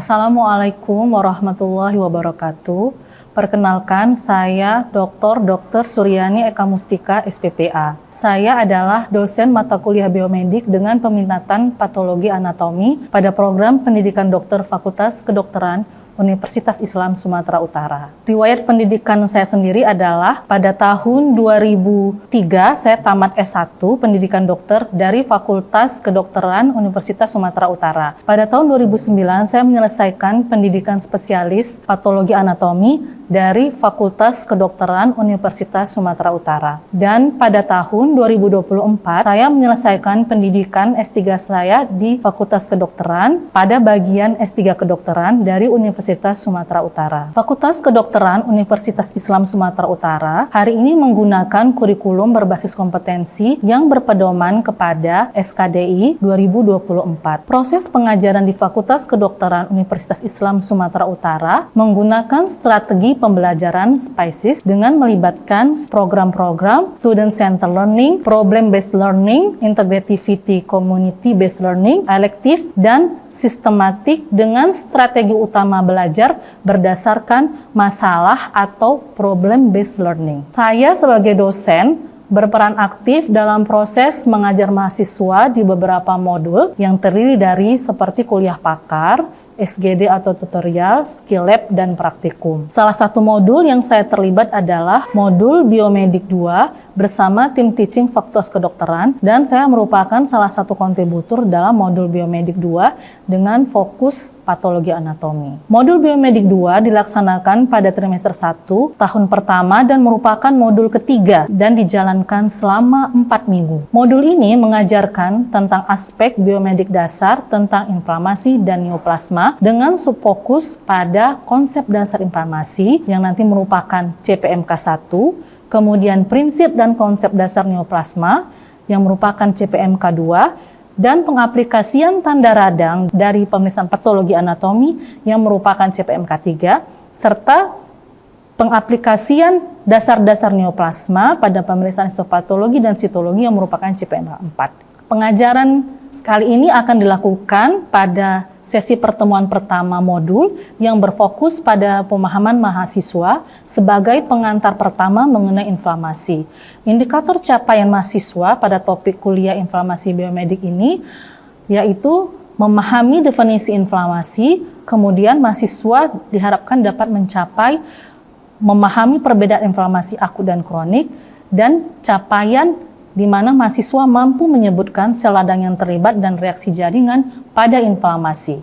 Assalamualaikum warahmatullahi wabarakatuh. Perkenalkan, saya Dr. Suryani Eka Mustika, SPPA. Saya adalah dosen mata kuliah biomedik dengan peminatan patologi anatomi pada program pendidikan dokter Fakultas Kedokteran Universitas Islam Sumatera Utara. Riwayat pendidikan saya sendiri adalah pada tahun 2003 saya tamat S1 pendidikan dokter dari Fakultas Kedokteran Universitas Sumatera Utara. Pada tahun 2009 saya menyelesaikan pendidikan spesialis patologi anatomi dari Fakultas Kedokteran Universitas Sumatera Utara. Dan pada tahun 2024 saya menyelesaikan pendidikan S3 saya di Fakultas Kedokteran pada bagian S3 Kedokteran dari Universitas Sumatera Utara. Fakultas Kedokteran Universitas Islam Sumatera Utara hari ini menggunakan kurikulum berbasis kompetensi yang berpedoman kepada SKDI 2024. Proses pengajaran di Fakultas Kedokteran Universitas Islam Sumatera Utara menggunakan strategi pembelajaran SPICES dengan melibatkan program-program Student Center Learning, Problem Based Learning, Integrativity Community Based Learning, elektif, dan sistematik dengan strategi utama belajar berdasarkan masalah atau problem based learning. Saya sebagai dosen berperan aktif dalam proses mengajar mahasiswa di beberapa modul yang terdiri dari seperti kuliah pakar, SGD atau tutorial, skill lab, dan praktikum. Salah satu modul yang saya terlibat adalah modul Biomedik 2 bersama tim teaching Fakultas Kedokteran, dan saya merupakan salah satu kontributor dalam modul Biomedik 2 dengan fokus patologi anatomi. Modul Biomedik 2 dilaksanakan pada trimester 1 tahun pertama dan merupakan modul ketiga dan dijalankan selama 4 minggu. Modul ini mengajarkan tentang aspek biomedik dasar tentang inflamasi dan neoplasma dengan subfokus pada konsep dasar inflamasi yang nanti merupakan CPMK1, kemudian prinsip dan konsep dasar neoplasma yang merupakan CPMK2, dan pengaplikasian tanda radang dari pemeriksaan patologi anatomi yang merupakan CPMK3, serta pengaplikasian dasar-dasar neoplasma pada pemeriksaan histopatologi dan sitologi yang merupakan CPMK4. Pengajaran sekali ini akan dilakukan pada sesi pertemuan pertama modul yang berfokus pada pemahaman mahasiswa sebagai pengantar pertama mengenai inflamasi. Indikator capaian mahasiswa pada topik kuliah inflamasi biomedik ini yaitu memahami definisi inflamasi, kemudian mahasiswa diharapkan dapat mencapai memahami perbedaan inflamasi akut dan kronik, dan capaian di mana mahasiswa mampu menyebutkan sel radang yang terlibat dan reaksi jaringan pada inflamasi.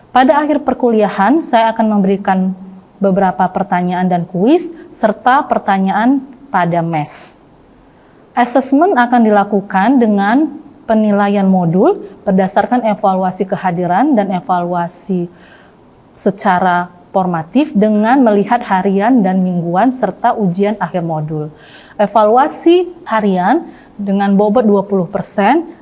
Pada akhir perkuliahan, saya akan memberikan beberapa pertanyaan dan kuis, serta pertanyaan pada MES. Assessment akan dilakukan dengan penilaian modul berdasarkan evaluasi kehadiran dan evaluasi secara formatif dengan melihat harian dan mingguan serta ujian akhir modul. Evaluasi harian dengan bobot 20%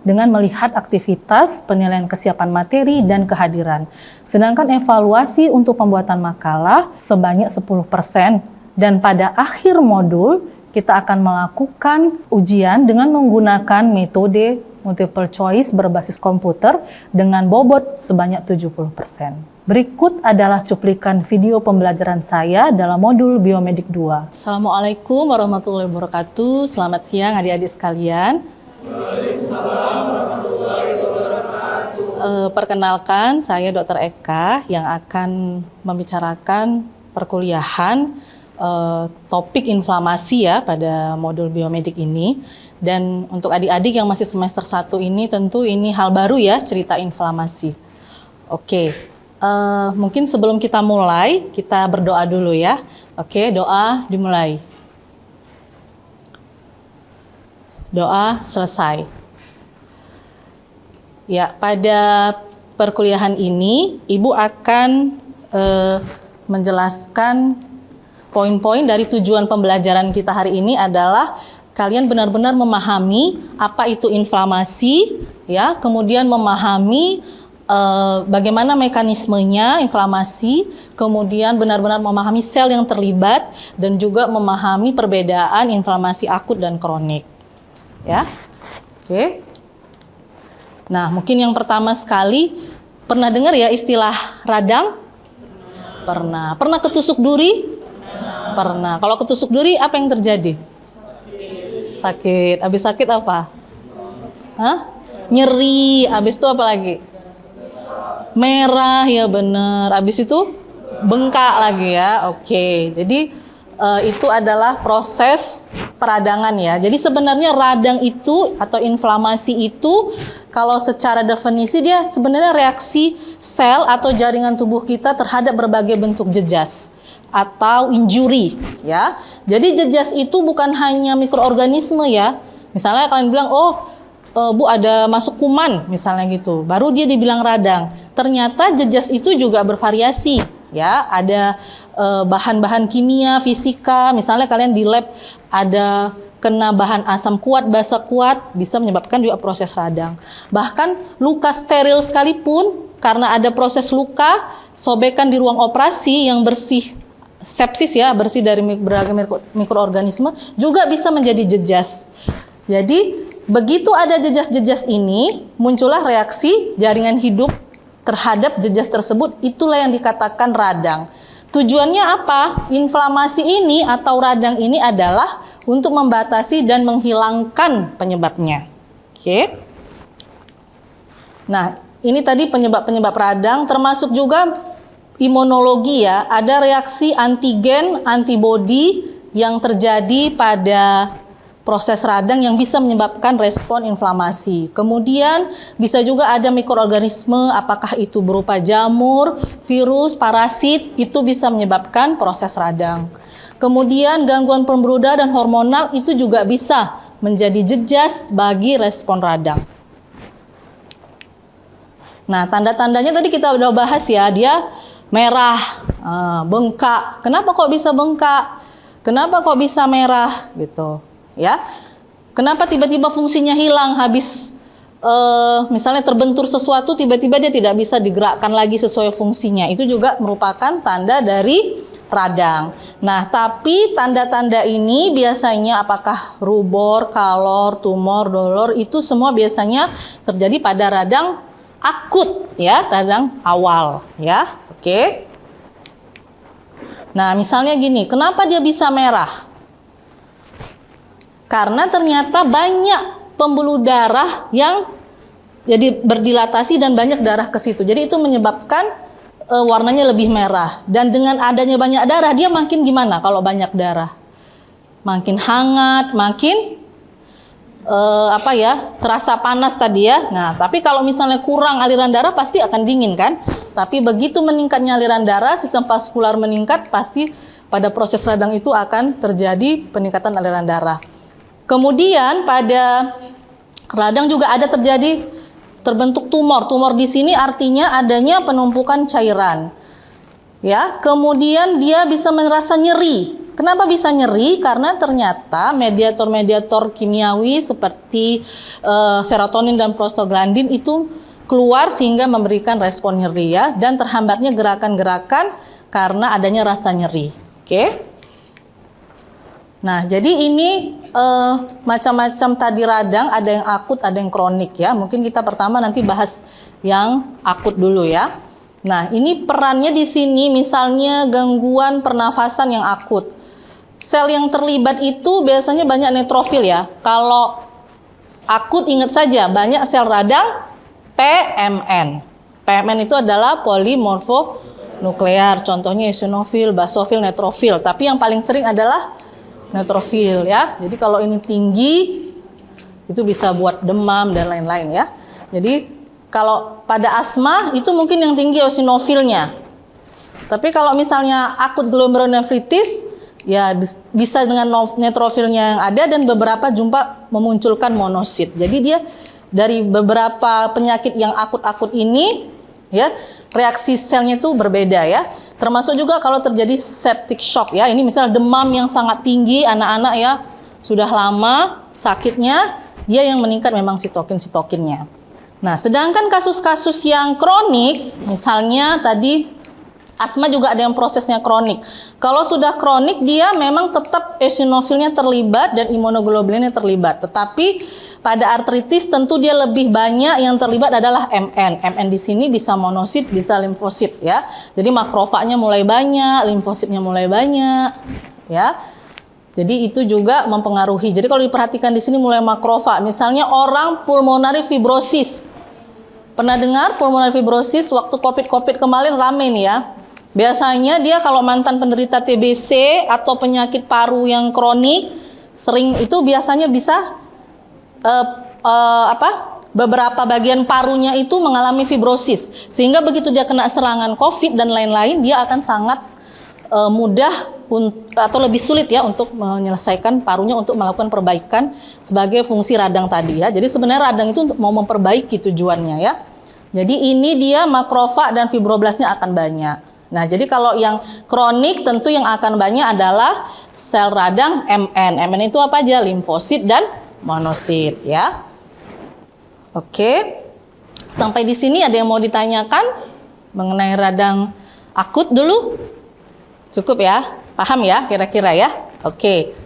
dengan melihat aktivitas, penilaian kesiapan materi, dan kehadiran. Sedangkan evaluasi untuk pembuatan makalah sebanyak 10%. Dan pada akhir modul, kita akan melakukan ujian dengan menggunakan metode multiple choice berbasis komputer dengan bobot sebanyak 70%. Berikut adalah cuplikan video pembelajaran saya dalam modul Biomedik 2. Assalamualaikum warahmatullahi wabarakatuh. Selamat siang adik-adik sekalian. Waalaikumsalam warahmatullahi wabarakatuh. Perkenalkan, saya Dr. Eka yang akan membicarakan perkuliahan topik inflamasi ya pada modul biomedik ini. Dan untuk adik-adik yang masih semester 1 ini tentu ini hal baru ya, cerita inflamasi. Oke. Mungkin sebelum kita mulai, kita berdoa dulu ya. Oke, doa dimulai. Doa selesai. Ya, pada perkuliahan ini, Ibu akan menjelaskan poin-poin dari tujuan pembelajaran kita hari ini adalah kalian benar-benar memahami apa itu inflamasi, ya, kemudian memahami bagaimana mekanismenya inflamasi, kemudian benar-benar memahami sel yang terlibat, dan juga memahami perbedaan inflamasi akut dan kronik. Ya, oke. Nah, mungkin yang pertama sekali Pernah dengar ya istilah radang? Pernah. Pernah ketusuk duri? Pernah. Kalau ketusuk duri apa yang terjadi? Sakit. Habis sakit apa? Hah? Nyeri. Habis itu apa lagi? Merah, ya bener. Habis itu bengkak lagi ya. Oke. Jadi itu adalah proses peradangan ya. Jadi sebenarnya radang itu atau inflamasi itu kalau secara definisi dia sebenarnya reaksi sel atau jaringan tubuh kita terhadap berbagai bentuk jejas atau injury ya. Jadi jejas itu bukan hanya mikroorganisme ya. Misalnya kalian bilang, "Oh, Bu ada masuk kuman," misalnya gitu. Baru dia dibilang radang. Ternyata jejas itu juga bervariasi ya. Ada bahan-bahan kimia, fisika, misalnya kalian di lab ada kena bahan asam kuat, basa kuat, bisa menyebabkan juga proses radang. Bahkan luka steril sekalipun, karena ada proses luka, sobekan di ruang operasi yang bersih, sepsis ya, bersih dari berbagai mikroorganisme, juga bisa menjadi jejas. Jadi, begitu ada jejas-jejas ini, muncullah reaksi jaringan hidup terhadap jejas tersebut, itulah yang dikatakan radang. Tujuannya apa? Inflamasi ini atau radang ini adalah untuk membatasi dan menghilangkan penyebabnya. Oke. Nah, ini tadi penyebab-penyebab radang, termasuk juga imunologi ya. Ada reaksi antigen, antibodi yang terjadi pada proses radang yang bisa menyebabkan respon inflamasi. Kemudian bisa juga ada mikroorganisme, apakah itu berupa jamur, virus, parasit, itu bisa menyebabkan proses radang. Kemudian gangguan pembuluh darah dan hormonal itu juga bisa menjadi jejas bagi respon radang. Nah, tanda-tandanya tadi kita udah bahas ya, dia merah, bengkak. Kenapa kok bisa bengkak? Kenapa kok bisa merah gitu? Ya, kenapa tiba-tiba fungsinya hilang habis misalnya terbentur sesuatu tiba-tiba dia tidak bisa digerakkan lagi sesuai fungsinya, itu juga merupakan tanda dari radang. Nah, tapi tanda-tanda ini biasanya apakah rubor, kalor, tumor, dolor itu semua biasanya terjadi pada radang akut ya, radang awal ya. Oke. Nah, misalnya gini, kenapa dia bisa merah? Karena ternyata banyak pembuluh darah yang jadi berdilatasi dan banyak darah ke situ. Jadi itu menyebabkan warnanya lebih merah. Dan dengan adanya banyak darah, dia makin gimana kalau banyak darah? Makin hangat, makin terasa panas tadi ya. Nah, tapi kalau misalnya kurang aliran darah pasti akan dingin kan? Tapi begitu meningkatnya aliran darah, sistem vaskular meningkat, pasti pada proses radang itu akan terjadi peningkatan aliran darah. Kemudian pada radang juga ada terbentuk tumor. Tumor di sini artinya adanya penumpukan cairan. Ya, kemudian dia bisa merasa nyeri. Kenapa bisa nyeri? Karena ternyata mediator-mediator kimiawi seperti serotonin dan prostaglandin itu keluar sehingga memberikan respon nyeri ya, dan terhambatnya gerakan-gerakan karena adanya rasa nyeri. Oke. Nah, jadi ini macam-macam tadi radang, ada yang akut, ada yang kronik ya. Mungkin kita pertama nanti bahas yang akut dulu ya. Nah, ini perannya di sini misalnya gangguan pernafasan yang akut. Sel yang terlibat itu biasanya banyak neutrofil ya. Kalau akut ingat saja banyak sel radang PMN. PMN itu adalah polimorfonuklear. Contohnya eosinofil, basofil, neutrofil. Tapi yang paling sering adalah neutrofil ya. Jadi kalau ini tinggi itu bisa buat demam dan lain-lain ya. Jadi kalau pada asma itu mungkin yang tinggi eosinofilnya. Tapi kalau misalnya akut glomerulonefritis ya bisa dengan neutrofilnya yang ada dan beberapa jumpa memunculkan monosit. Jadi dia dari beberapa penyakit yang akut-akut ini ya, reaksi selnya itu berbeda ya. Termasuk juga kalau terjadi septic shock ya. Ini misalnya demam yang sangat tinggi, anak-anak ya sudah lama sakitnya, dia yang meningkat memang sitokinnya. Nah, sedangkan kasus-kasus yang kronik, misalnya tadi asma juga ada yang prosesnya kronik. Kalau sudah kronik dia memang tetap eosinofilnya terlibat dan imunoglobulinnya terlibat. Tetapi pada artritis tentu dia lebih banyak yang terlibat adalah MN. MN di sini bisa monosit, bisa limfosit ya. Jadi makrofagnya mulai banyak, limfositnya mulai banyak ya. Jadi itu juga mempengaruhi. Jadi kalau diperhatikan di sini mulai makrofag. Misalnya orang pulmonary fibrosis. Pernah dengar pulmonary fibrosis waktu COVID kemarin rame nih ya. Biasanya dia kalau mantan penderita TBC atau penyakit paru yang kronik, sering itu biasanya bisa beberapa bagian parunya itu mengalami fibrosis, sehingga begitu dia kena serangan COVID dan lain-lain, dia akan sangat mudah atau lebih sulit ya untuk menyelesaikan parunya, untuk melakukan perbaikan sebagai fungsi radang tadi ya. Jadi sebenarnya radang itu untuk mau memperbaiki tujuannya ya. Jadi ini dia makrofag dan fibroblasnya akan banyak. Nah, jadi kalau yang kronik tentu yang akan banyak adalah sel radang MN. MN itu apa aja? Limfosit dan monosit ya. Oke. Sampai di sini ada yang mau ditanyakan mengenai radang akut dulu? Cukup ya? Paham ya kira-kira ya? Oke.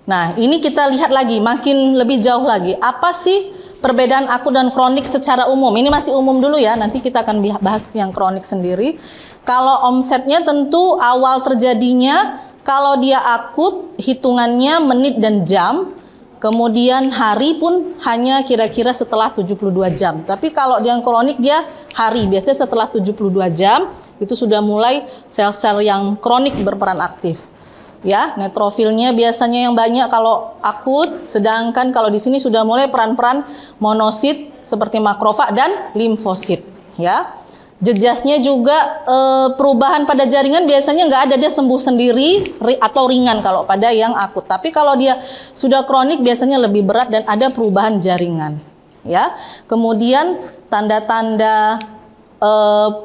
Nah, ini kita lihat lagi makin lebih jauh lagi. Apa sih perbedaan akut dan kronik secara umum? Ini masih umum dulu ya, nanti kita akan bahas yang kronik sendiri. Kalau omsetnya tentu awal terjadinya, kalau dia akut hitungannya menit dan jam, kemudian hari pun hanya kira-kira setelah 72 jam. Tapi kalau yang kronik dia hari, biasanya setelah 72 jam itu sudah mulai sel-sel yang kronik berperan aktif. Ya, neutrofilnya biasanya yang banyak kalau akut, sedangkan kalau di sini sudah mulai peran-peran monosit seperti makrofag dan limfosit. Ya. Jejasnya juga perubahan pada jaringan biasanya nggak ada, dia sembuh sendiri atau ringan kalau pada yang akut. Tapi kalau dia sudah kronik biasanya lebih berat dan ada perubahan jaringan. Ya, kemudian tanda-tanda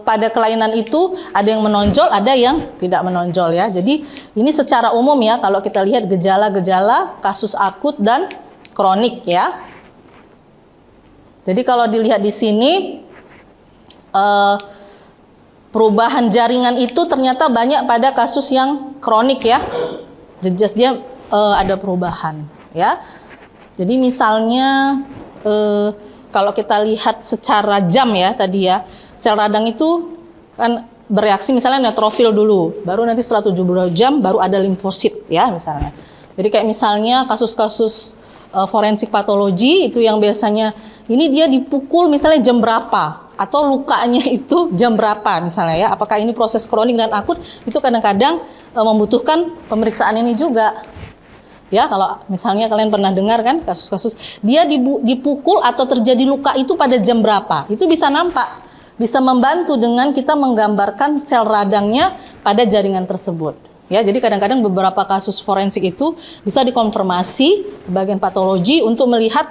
pada kelainan itu ada yang menonjol, ada yang tidak menonjol ya. Jadi ini secara umum ya kalau kita lihat gejala-gejala kasus akut dan kronik ya. Jadi kalau dilihat di sini perubahan jaringan itu ternyata banyak pada kasus yang kronik ya. Jejas dia ada perubahan ya. Jadi misalnya kalau kita lihat secara jam ya tadi ya, sel radang itu kan bereaksi misalnya neutrofil dulu, baru nanti setelah 72 jam baru ada limfosit ya misalnya. Jadi kayak misalnya kasus-kasus forensik patologi itu yang biasanya ini dia dipukul misalnya jam berapa, atau lukanya itu jam berapa misalnya ya, apakah ini proses kronik dan akut, itu kadang-kadang membutuhkan pemeriksaan ini juga ya. Kalau misalnya kalian pernah dengar kan kasus-kasus dia dipukul atau terjadi luka itu pada jam berapa, itu bisa nampak, bisa membantu dengan kita menggambarkan sel radangnya pada jaringan tersebut ya. Jadi kadang-kadang beberapa kasus forensik itu bisa dikonfirmasi ke bagian patologi untuk melihat,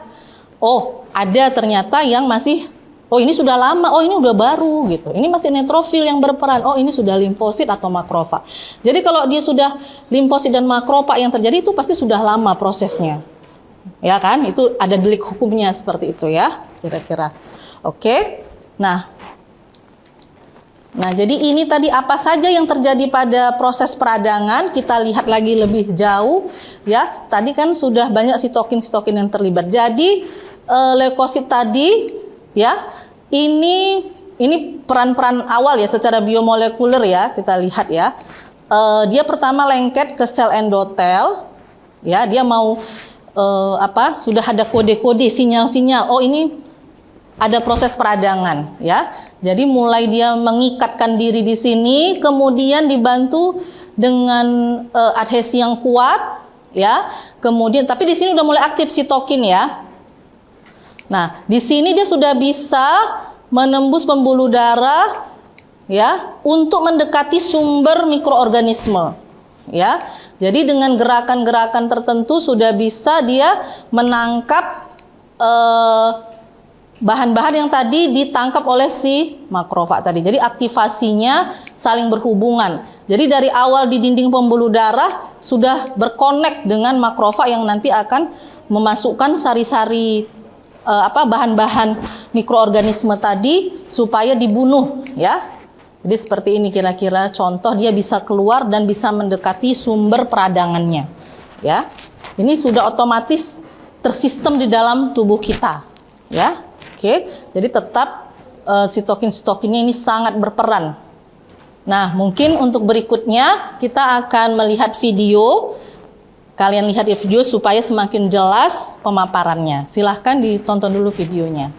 oh ada ternyata yang masih, oh ini sudah lama, oh ini udah baru gitu. Ini masih neutrofil yang berperan. Oh ini sudah limfosit atau makrofag. Jadi kalau dia sudah limfosit dan makrofag yang terjadi itu pasti sudah lama prosesnya. Ya kan? Itu ada delik hukumnya seperti itu ya, kira-kira. Oke. Nah, jadi ini tadi apa saja yang terjadi pada proses peradangan, kita lihat lagi lebih jauh ya. Tadi kan sudah banyak sitokin-sitokin yang terlibat. Jadi leukosit tadi ya, ini peran-peran awal ya secara biomolekuler ya, kita lihat ya. Dia pertama lengket ke sel endotel ya, dia mau sudah ada kode-kode, sinyal-sinyal, oh ini ada proses peradangan ya. Jadi mulai dia mengikatkan diri di sini, kemudian dibantu dengan adhesi yang kuat ya. Kemudian tapi di sini udah mulai aktif sitokin ya. Nah, di sini dia sudah bisa menembus pembuluh darah ya untuk mendekati sumber mikroorganisme ya. Jadi dengan gerakan-gerakan tertentu sudah bisa dia menangkap bahan-bahan yang tadi ditangkap oleh si makrofag tadi. Jadi aktivasinya saling berhubungan. Jadi dari awal di dinding pembuluh darah sudah berkonek dengan makrofag yang nanti akan memasukkan sari-sari bahan-bahan mikroorganisme tadi supaya dibunuh ya. Jadi seperti ini kira-kira contoh, dia bisa keluar dan bisa mendekati sumber peradangannya ya. Ini sudah otomatis tersistem di dalam tubuh kita, ya. Oke, jadi tetap sitokin-sitokinnya ini sangat berperan. Nah, mungkin untuk berikutnya kita akan melihat video. Kalian lihat ya video supaya semakin jelas pemaparannya. Silahkan ditonton dulu videonya.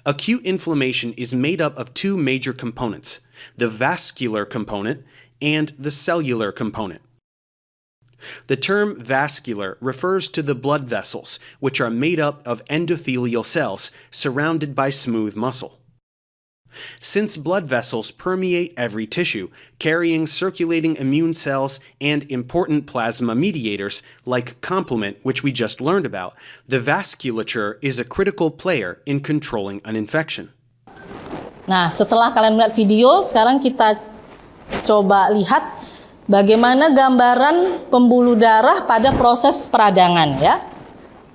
Acute inflammation is made up of two major components, the vascular component and the cellular component. The term vascular refers to the blood vessels, which are made up of endothelial cells surrounded by smooth muscle. Since blood vessels permeate every tissue, carrying circulating immune cells and important plasma mediators like complement, which we just learned about, the vasculature is a critical player in controlling an infection. Nah, setelah kalian melihat video, sekarang kita coba lihat bagaimana gambaran pembuluh darah pada proses peradangan, ya.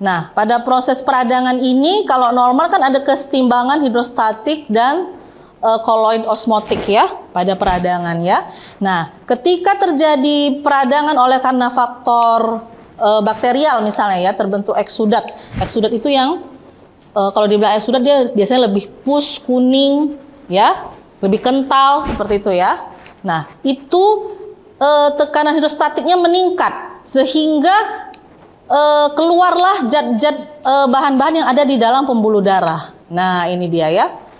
Nah, pada proses peradangan ini kalau normal kan ada kesetimbangan hidrostatik dan koloid osmotik ya pada peradangan ya. Nah, ketika terjadi peradangan oleh karena faktor bakterial misalnya ya, terbentuk eksudat. Eksudat itu yang kalau dibilang eksudat dia biasanya lebih pus, kuning ya, lebih kental seperti itu ya. Nah, itu tekanan hidrostatiknya meningkat sehingga keluarlah zat-zat bahan-bahan yang ada di dalam pembuluh darah. Nah, ini dia ya.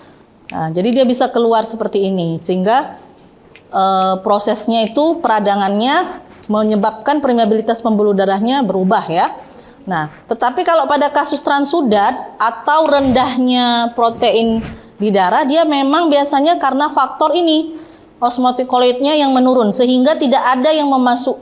Nah, jadi dia bisa keluar seperti ini sehingga prosesnya itu peradangannya menyebabkan permeabilitas pembuluh darahnya berubah ya. Nah, tetapi kalau pada kasus transudat atau rendahnya protein di darah, dia memang biasanya karena faktor ini osmotic koloidnya yang menurun sehingga tidak ada yang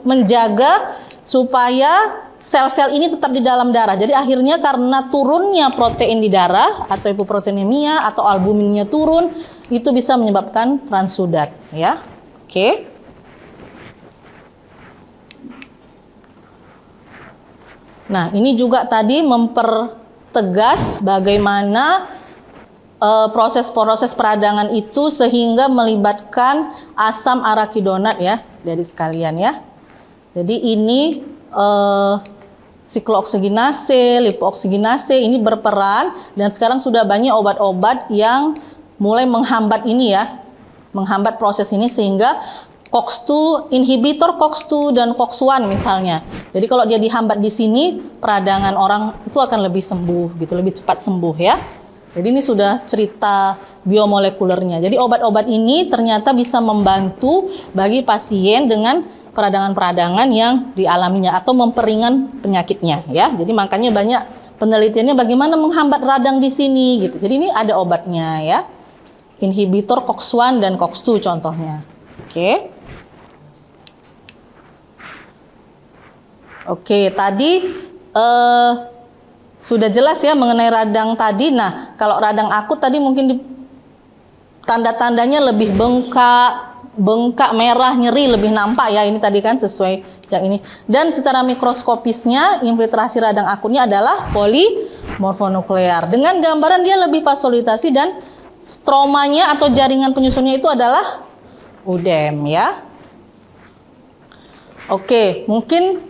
menjaga supaya sel-sel ini tetap di dalam darah. Jadi akhirnya karena turunnya protein di darah atau hipoproteinemia atau albuminnya turun, itu bisa menyebabkan transudat ya. Oke. Nah, ini juga tadi mempertegas bagaimana proses-proses peradangan itu sehingga melibatkan asam arakidonat ya, dari sekalian ya. Jadi ini siklooksigenase, lipooksigenase ini berperan dan sekarang sudah banyak obat-obat yang mulai menghambat ini ya, menghambat proses ini sehingga COX-2, inhibitor COX-2 dan COX-1 misalnya. Jadi kalau dia dihambat di sini, peradangan orang itu akan lebih sembuh gitu, lebih cepat sembuh ya. Jadi ini sudah cerita biomolekulernya. Jadi obat-obat ini ternyata bisa membantu bagi pasien dengan peradangan-peradangan yang dialaminya atau memperingan penyakitnya ya. Jadi makanya banyak penelitiannya bagaimana menghambat radang di sini gitu. Jadi ini ada obatnya ya. Inhibitor COX-1 dan COX-2 contohnya. Oke. Oke, tadi sudah jelas ya mengenai radang tadi. Nah, kalau radang akut tadi mungkin tanda-tandanya lebih bengkak, merah, nyeri, lebih nampak ya. Ini tadi kan sesuai yang ini. Dan secara mikroskopisnya infiltrasi radang akutnya adalah polimorfonuklear. Dengan gambaran dia lebih vasodilatasi dan stromanya atau jaringan penyusunnya itu adalah udem ya. Oke, mungkin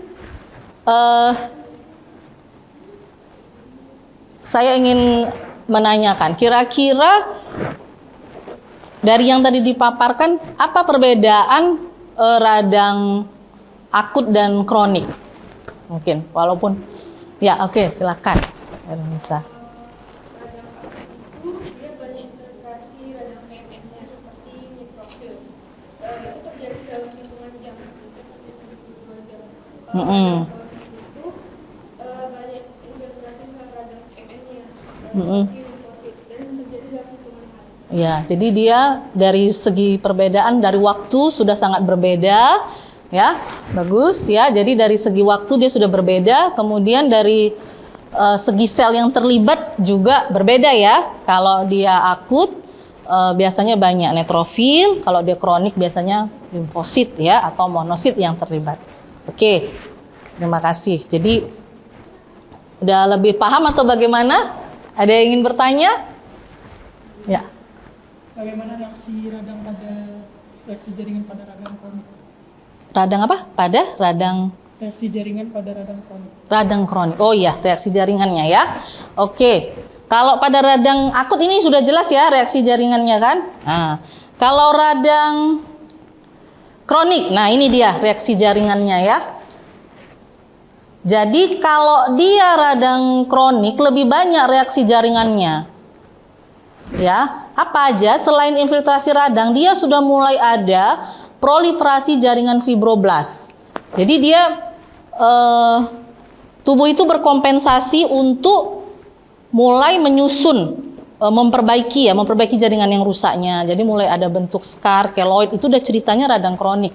saya ingin menanyakan, kira-kira dari yang tadi dipaparkan, apa perbedaan radang akut dan kronik? Mungkin, walaupun, ya oke, silakan, Elisa. Radang akut itu dia banyak infiltrasi radang MM-nya seperti neutrofil. Itu terjadi dalam hitungan jam, itu terjadi 22 jam. Kronik itu banyak infiltrasi radang MM-nya seperti limfosit dan terjadi dalam hitungan hari. Ya, jadi dia dari segi perbedaan dari waktu sudah sangat berbeda, ya, bagus ya. Jadi dari segi waktu dia sudah berbeda, kemudian dari segi sel yang terlibat juga berbeda ya. Kalau dia akut biasanya banyak neutrofil, kalau dia kronik biasanya limfosit ya atau monosit yang terlibat. Oke, terima kasih. Jadi udah lebih paham atau bagaimana? Ada yang ingin bertanya? Ya. Bagaimana reaksi jaringan pada radang kronik? Radang apa? Pada radang reaksi jaringan pada radang kronik. Radang kronik. Oh iya, reaksi jaringannya ya. Oke. Kalau pada radang akut ini sudah jelas ya reaksi jaringannya kan? Nah, kalau radang kronik, nah ini dia reaksi jaringannya ya. Jadi kalau dia radang kronik lebih banyak reaksi jaringannya. Ya, apa aja selain infiltrasi radang, dia sudah mulai ada proliferasi jaringan fibroblast. Jadi dia tubuh itu berkompensasi untuk mulai menyusun, memperbaiki jaringan yang rusaknya. Jadi mulai ada bentuk scar, keloid, itu udah ceritanya radang kronik.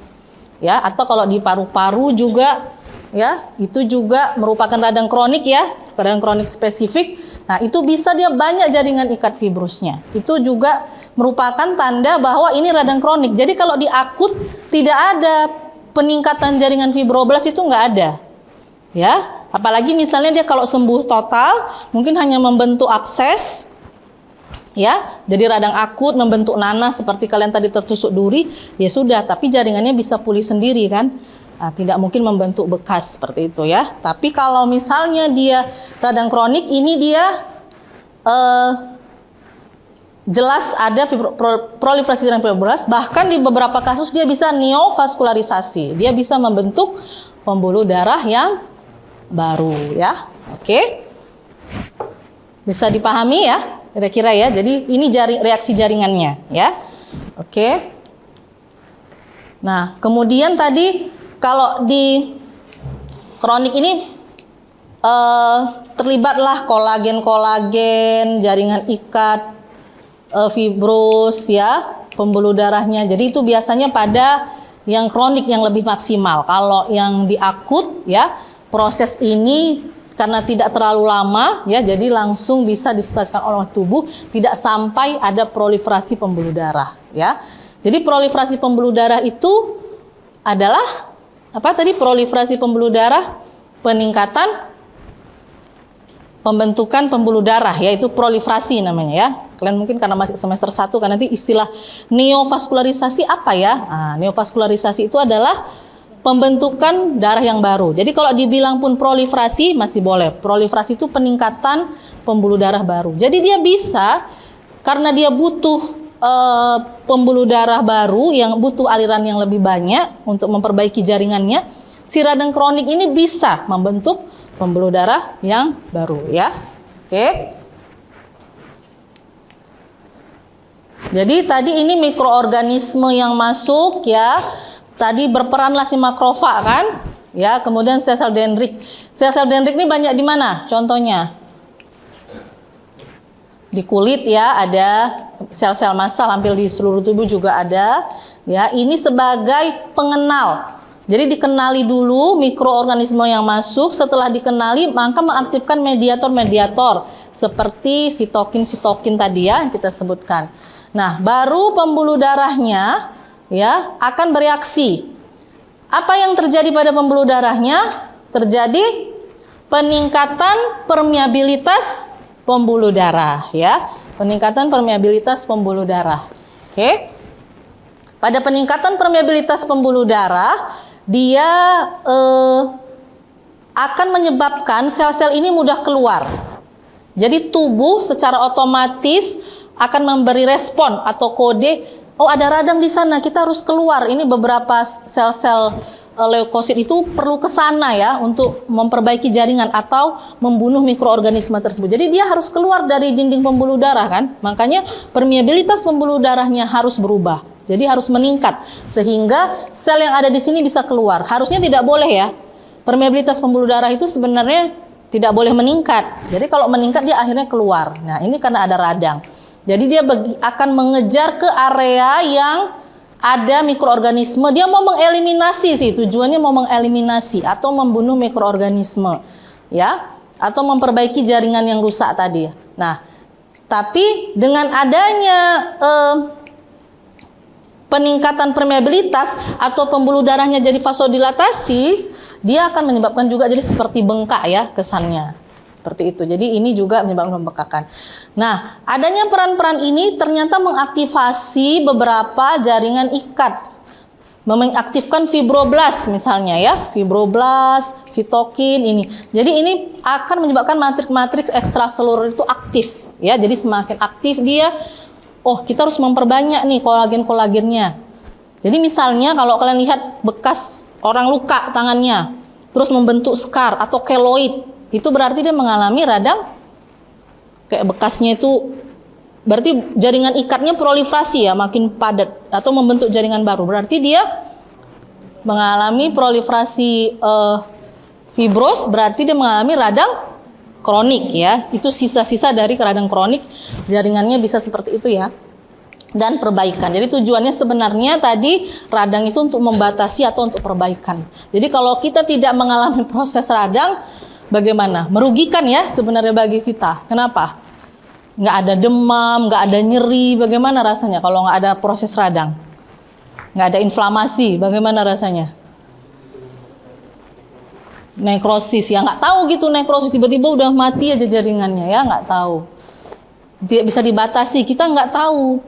Ya, atau kalau di paru-paru juga ya, itu juga merupakan radang kronik ya, radang kronik spesifik. Nah, itu bisa dia banyak jaringan ikat fibrosnya. Itu juga merupakan tanda bahwa ini radang kronik. Jadi kalau di akut tidak ada peningkatan jaringan fibroblast, itu nggak ada. Ya, apalagi misalnya dia kalau sembuh total, mungkin hanya membentuk abses. Ya, jadi radang akut membentuk nanas seperti kalian tadi tertusuk duri, ya sudah, tapi jaringannya bisa pulih sendiri kan. Nah, tidak mungkin membentuk bekas seperti itu ya. Tapi kalau misalnya dia radang kronik, ini dia jelas ada proliferasi jaringan fibroblast. Bahkan di beberapa kasus dia bisa neovaskularisasi. Dia bisa membentuk pembuluh darah yang baru ya. Oke. Bisa dipahami ya kira-kira ya. Jadi ini reaksi jaringannya ya. Oke. Nah, kemudian tadi kalau di kronik ini terlibatlah kolagen, jaringan ikat, fibros ya, pembuluh darahnya. Jadi itu biasanya pada yang kronik yang lebih maksimal. Kalau yang di akut ya, proses ini karena tidak terlalu lama ya, jadi langsung bisa diselesaikan oleh tubuh, tidak sampai ada proliferasi pembuluh darah ya. Jadi proliferasi pembuluh darah itu adalah apa tadi? Proliferasi pembuluh darah, peningkatan pembentukan pembuluh darah, yaitu proliferasi namanya ya. Kalian mungkin karena masih semester 1 kan nanti istilah neovaskularisasi apa ya? Nah, neovaskularisasi itu adalah pembentukan darah yang baru. Jadi kalau dibilang pun proliferasi masih boleh. Proliferasi itu peningkatan pembuluh darah baru. Jadi dia bisa karena dia butuh pembuluh darah baru yang butuh aliran yang lebih banyak untuk memperbaiki jaringannya, si radang kronik ini bisa membentuk pembuluh darah yang baru ya. Oke. Jadi tadi ini mikroorganisme yang masuk ya. Tadi berperanlah si makrofag kan? Ya, kemudian sel-sel dendrik. Sel-sel dendrik ini banyak di mana? Contohnya di kulit ya, ada sel-sel massa, hampir di seluruh tubuh juga ada ya. Ini sebagai pengenal. Jadi dikenali dulu mikroorganisme yang masuk, setelah dikenali maka mengaktifkan mediator-mediator seperti sitokin tadi ya yang kita sebutkan. Nah, baru pembuluh darahnya ya akan bereaksi. Apa yang terjadi pada pembuluh darahnya? Terjadi peningkatan permeabilitas pembuluh darah ya, peningkatan permeabilitas pembuluh darah. Oke. Pada peningkatan permeabilitas pembuluh darah, dia akan menyebabkan sel-sel ini mudah keluar. Jadi tubuh secara otomatis akan memberi respon atau kode, oh ada radang di sana, kita harus keluar. Ini beberapa sel-sel leukosit itu perlu ke sana ya untuk memperbaiki jaringan atau membunuh mikroorganisme tersebut. Jadi dia harus keluar dari dinding pembuluh darah kan. Makanya permeabilitas pembuluh darahnya harus berubah. Jadi harus meningkat sehingga sel yang ada di sini bisa keluar. Harusnya tidak boleh ya. Permeabilitas pembuluh darah itu sebenarnya tidak boleh meningkat. Jadi kalau meningkat dia akhirnya keluar. Nah, ini karena ada radang. Jadi dia akan mengejar ke area yang ada mikroorganisme, dia mau mengeliminasi sih, tujuannya mau mengeliminasi atau membunuh mikroorganisme ya, atau memperbaiki jaringan yang rusak tadi. Nah, tapi dengan adanya peningkatan permeabilitas atau pembuluh darahnya jadi vasodilatasi, dia akan menyebabkan juga jadi seperti bengkak ya kesannya. Seperti itu. Jadi ini juga menyebabkan pembengkakan. Nah, adanya peran-peran ini ternyata mengaktifasi beberapa jaringan ikat mengaktifkan fibroblast misalnya ya, fibroblast, sitokin ini. Jadi ini akan menyebabkan matriks-matriks ekstraseluler itu aktif ya. Jadi semakin aktif dia, oh kita harus memperbanyak nih kolagen-kolagennya. Jadi misalnya kalau kalian lihat bekas orang luka tangannya, terus membentuk scar atau keloid, itu berarti dia mengalami radang kayak bekasnya itu. Berarti jaringan ikatnya proliferasi ya, makin padat atau membentuk jaringan baru. Berarti dia mengalami proliferasi fibros, berarti dia mengalami radang kronik ya. Itu sisa-sisa dari radang kronik, jaringannya bisa seperti itu ya. Dan perbaikan. Jadi tujuannya sebenarnya tadi radang itu untuk membatasi atau untuk perbaikan. Jadi kalau kita tidak mengalami proses radang, bagaimana? Merugikan ya sebenarnya bagi kita. Kenapa? Nggak ada demam, nggak ada nyeri, bagaimana rasanya kalau nggak ada proses radang? Nggak ada inflamasi, bagaimana rasanya? Nekrosis, ya nggak tahu gitu nekrosis, tiba-tiba udah mati aja jaringannya ya, nggak tahu. Tidak bisa dibatasi, kita nggak tahu.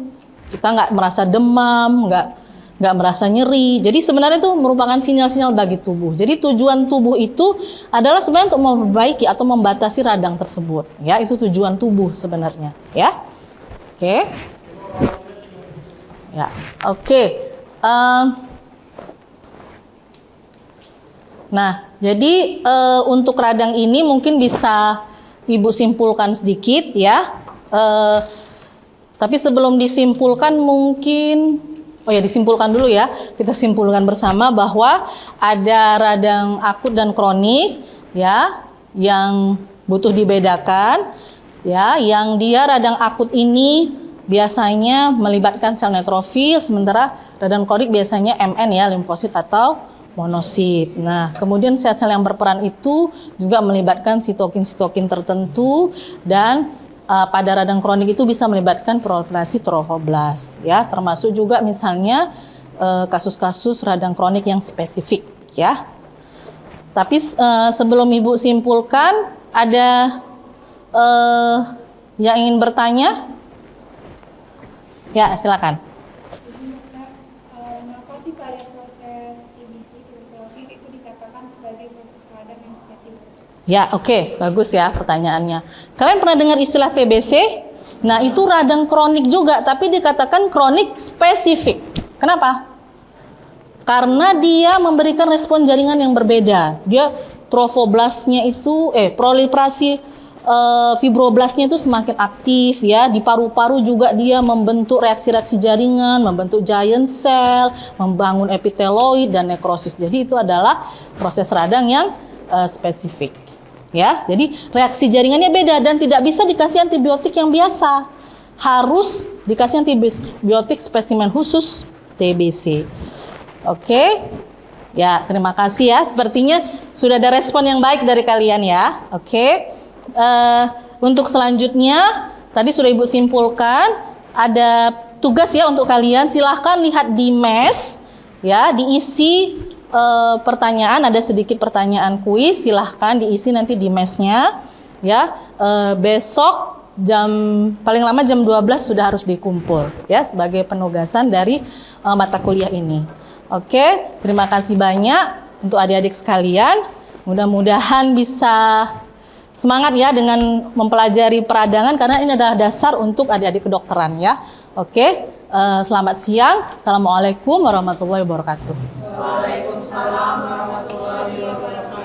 Kita nggak merasa demam, nggak merasa nyeri. Jadi sebenarnya itu merupakan sinyal-sinyal bagi tubuh. Jadi tujuan tubuh itu adalah sebenarnya untuk memperbaiki atau membatasi radang tersebut. Ya, itu tujuan tubuh sebenarnya. Ya, oke. Ya, oke. Nah, jadi untuk radang ini mungkin bisa Ibu simpulkan sedikit ya. Tapi sebelum disimpulkan mungkin disimpulkan dulu ya. Kita simpulkan bersama bahwa ada radang akut dan kronik ya, yang butuh dibedakan ya. Yang dia radang akut ini biasanya melibatkan sel neutrofil, sementara radang kronik biasanya MN ya, limfosit atau monosit. Nah, kemudian sel-sel yang berperan itu juga melibatkan sitokin-sitokin tertentu, dan pada radang kronik itu bisa melibatkan proliferasi trofoblas ya, termasuk juga misalnya kasus-kasus radang kronik yang spesifik ya. Tapi sebelum Ibu simpulkan, ada yang ingin bertanya? Ya, silakan. Kenapa sih pada proses TBC tuberkulosis itu dikatakan sebagai proses radang yang spesifik? Ya, oke, bagus ya pertanyaannya. Kalian pernah dengar istilah TBC? Nah, itu radang kronik juga, tapi dikatakan kronik spesifik. Kenapa? Karena dia memberikan respon jaringan yang berbeda. Dia trofoblasnya itu, proliferasi fibroblasnya itu semakin aktif ya. Di paru-paru juga dia membentuk reaksi-reaksi jaringan, membentuk giant cell, membangun epiteloid dan nekrosis. Jadi itu adalah proses radang yang spesifik. Ya, jadi reaksi jaringannya beda dan tidak bisa dikasih antibiotik yang biasa. Harus dikasih antibiotik spesimen khusus TBC. Oke. Ya, terima kasih ya. Sepertinya sudah ada respon yang baik dari kalian ya. Oke. Untuk selanjutnya, tadi sudah Ibu simpulkan, ada tugas ya untuk kalian. Silahkan lihat di MES ya, diisi pertanyaan, ada sedikit pertanyaan kuis, silahkan diisi nanti di mesnya ya. Besok paling lama jam 12 sudah harus dikumpul ya, sebagai penugasan dari mata kuliah ini. Oke, terima kasih banyak untuk adik-adik sekalian. Mudah-mudahan bisa semangat ya dengan mempelajari peradangan, karena ini adalah dasar untuk adik-adik kedokteran ya. Oke, selamat siang. Assalamualaikum warahmatullahi wabarakatuh. Waalaikumsalam warahmatullahi wabarakatuh.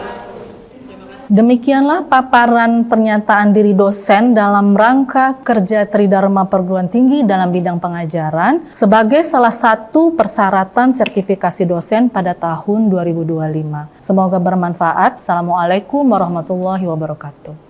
Demikianlah paparan pernyataan diri dosen dalam rangka kerja Tridharma Perguruan Tinggi dalam bidang pengajaran sebagai salah satu persyaratan sertifikasi dosen pada tahun 2025. Semoga bermanfaat. Assalamualaikum warahmatullahi wabarakatuh.